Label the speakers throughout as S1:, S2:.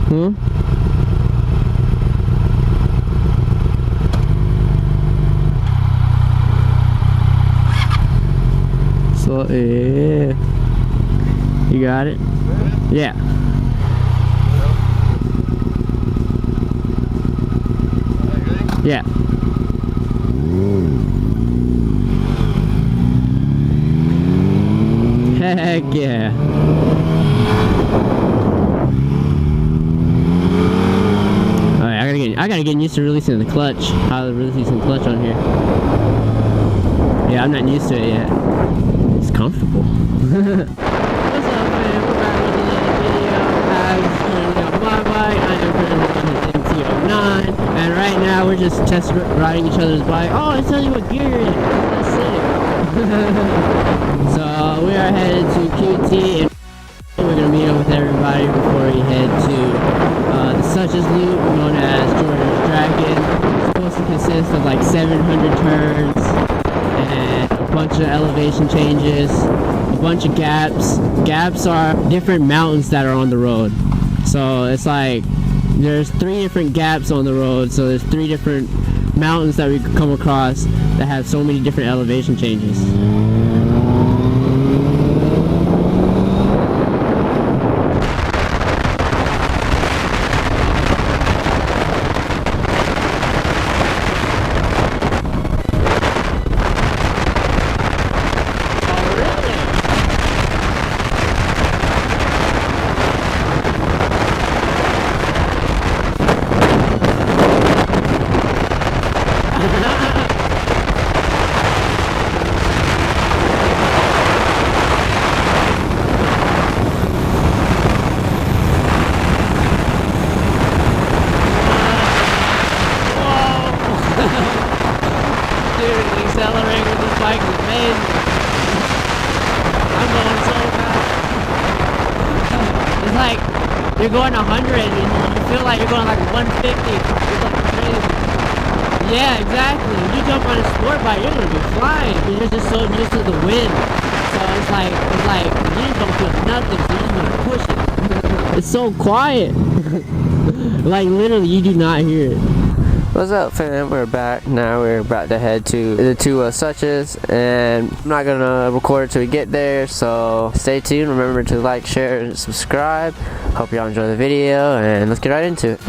S1: Huh? So, yeah. You got it? Yeah. Yeah. Heck yeah. Alright, I gotta get used to releasing the clutch. How to release the clutch on here. Yeah, I'm not used to it yet. It's comfortable. What's up, man? We're back with another video. I'm currently on my bike. I am currently on his MT-09. And right now we're just test riding each other's bike. Oh, it tells you what gear you're in. That's sick. So we are headed to QT, and we're gonna meet up with everybody before we head to the Suches Loop, known as Jordan's Dragon. It's supposed to consist of like 700 turns and a bunch of elevation changes, a bunch of gaps. Gaps are different mountains that are on the road. So it's like there's 3 different gaps on the road. So there's 3 different mountains that we could come across that have so many different elevation changes. Accelerating with this bike is amazing. I'm going so fast. It's like you're going 100 and you feel like you're going like 150. It's like crazy. Yeah, exactly. When you jump on a sport bike, you're gonna be flying because you're just so used to the wind. So it's like you just don't feel nothing. So you're just gonna push it. It's so quiet. Like literally, you do not hear it. What's up, fam? We're back. Now we're about to head to the 2 Suches, and I'm not gonna record until we get there, so stay tuned. Remember to like, share, and subscribe. Hope y'all enjoy the video, and let's get right into it.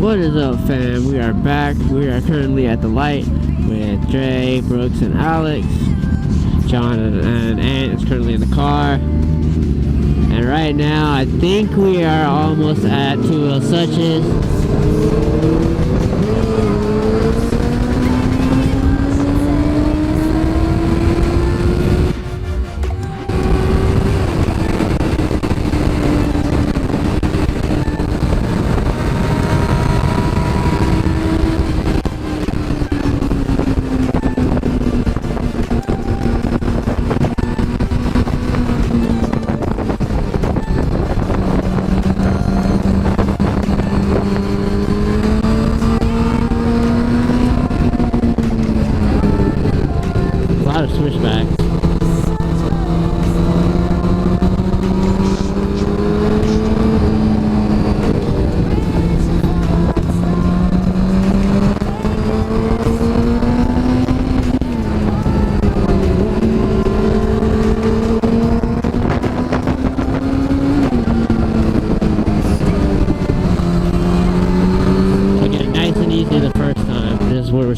S1: What is up, fam? We are back. We are currently at the light with Dre, Brooks, and Alex. John and Ant is currently in the car. And right now, I think we are almost at 2 Suches.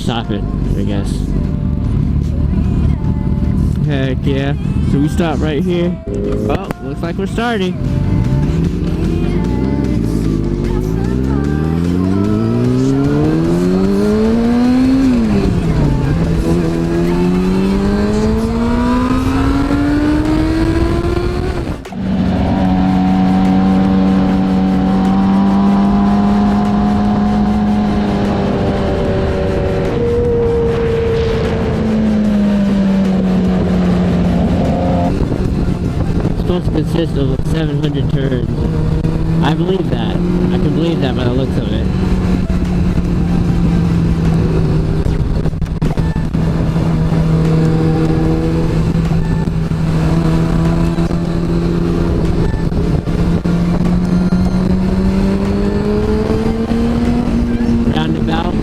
S1: stopping, I guess. Heck yeah. So we stop right here. Oh, looks like we're starting. Supposed to consist of 700 turns. I believe that. I can believe that by the looks of it. Roundabout.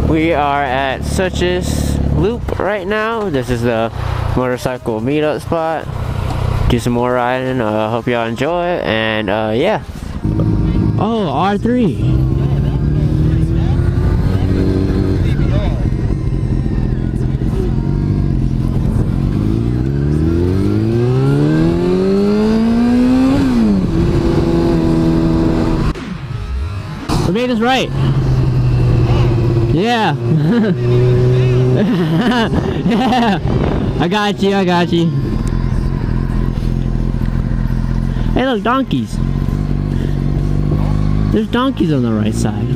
S1: We are at Such's Loop right now. This is the motorcycle meetup spot. Do some more riding. Hope y'all enjoy it. And yeah. Oh, R3. We made this right. Yeah. Yeah. I got you, I got you. Hey look, donkeys. There's donkeys on the right side.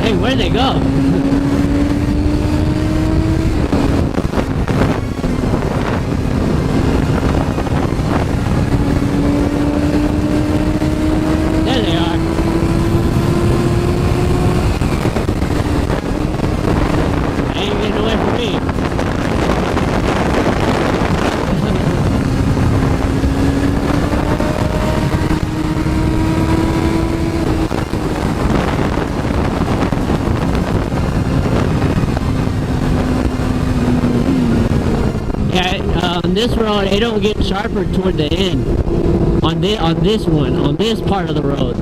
S1: Hey, where'd they go? Ain't getting away from me. on this road, it don't get sharper toward the end. On this one, on this part of the road.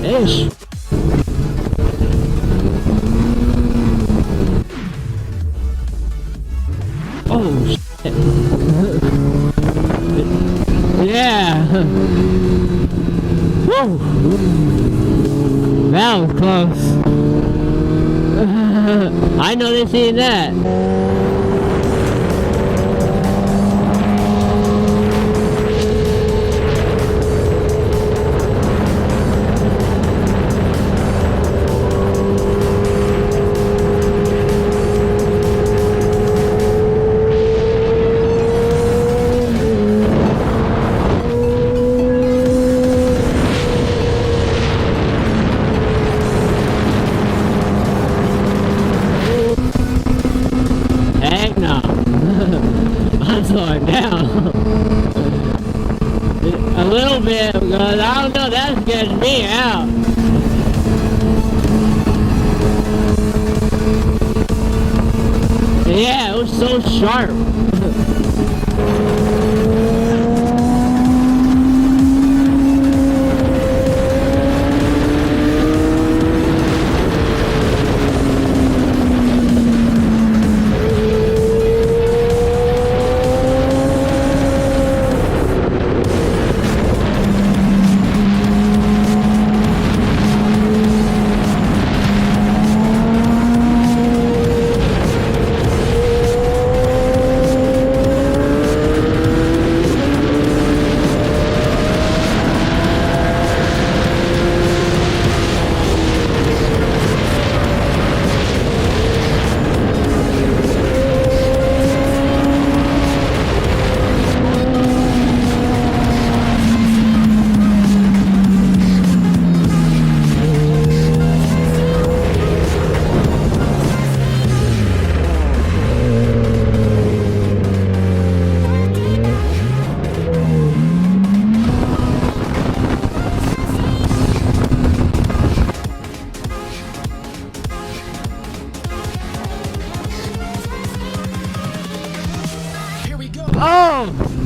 S1: Ish. Oh shit. Yeah. Woo. That was close. I know they seen that. Heck no. I'm slowing down. A little bit, because I don't know, that's getting me out. Yeah, it was so sharp.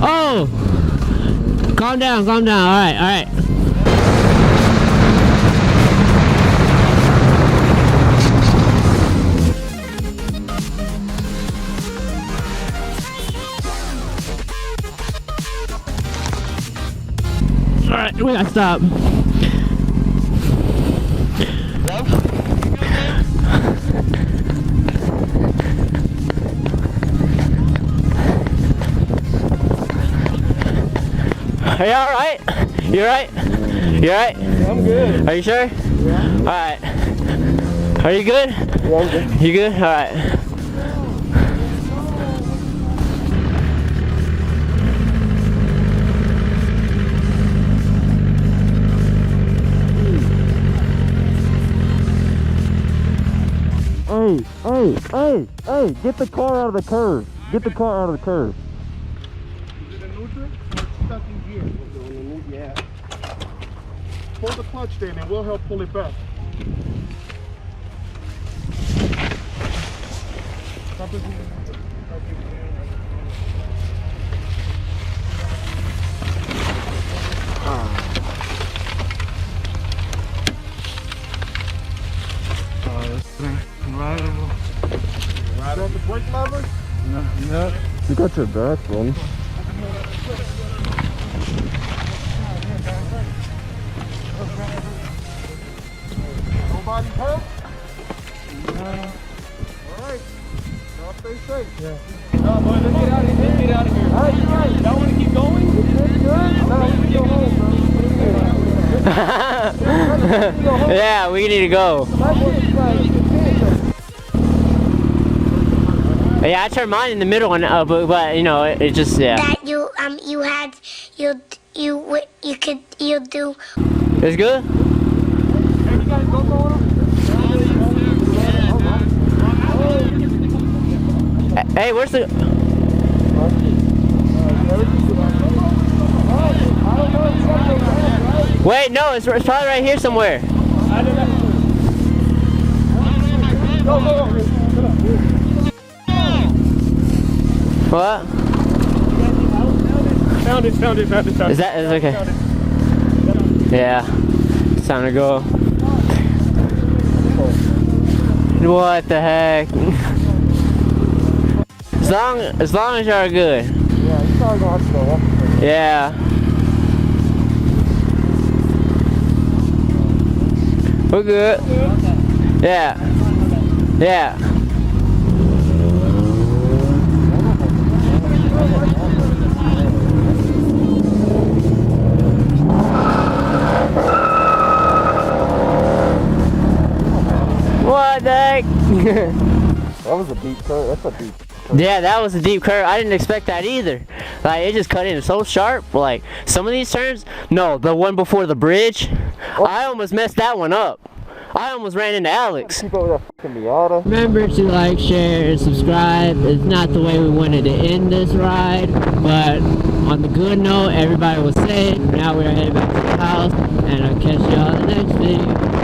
S1: Oh! Calm down, alright, alright. Alright, we gotta stop. Are you alright? You alright? You alright?
S2: I'm good.
S1: Are you sure?
S2: Yeah.
S1: Alright. Are you good?
S2: Yeah, I'm good.
S1: You good? Alright. Hey, get the car out of the curve. Get the car out of the curve.
S2: Is it a neutral? hold the clutch there and it will help pull it back.
S3: Rideable.
S2: Right on the brake lever?
S3: No, no.
S4: You got your back one.
S2: Nobody hurt? No. Alright. Y'all stay safe. Yeah.
S3: No, boy, let's get out of here. Let's get out of here.
S2: Alright, you're right.
S3: Y'all want to keep going?
S2: No, we can go home, bro.
S1: Yeah, we need to go. Yeah, I turned mine in the middle, and but you know, it just
S5: That you do.
S1: It's good. Hey, where's the? Wait, no, it's probably right here somewhere. What?
S2: Found it.
S1: Is that okay? Yeah, it's time to go. What the heck? As long as y'all are good.
S2: Yeah, you probably gonna have to go up.
S1: Yeah. We're good. Yeah. Yeah. What the heck?
S4: That was a deep curve. That's a deep curve.
S1: Yeah, that was a deep curve. I didn't expect that either. Like, it just cut in so sharp. Like, some of these turns, no, the one before the bridge, I almost messed that one up. I almost ran into Alex.
S4: Keep up with that fucking Miata.
S1: Remember to like, share, and subscribe. It's not the way we wanted to end this ride, but on the good note, everybody was safe. Now we're headed back to the house, and I'll catch y'all in the next video.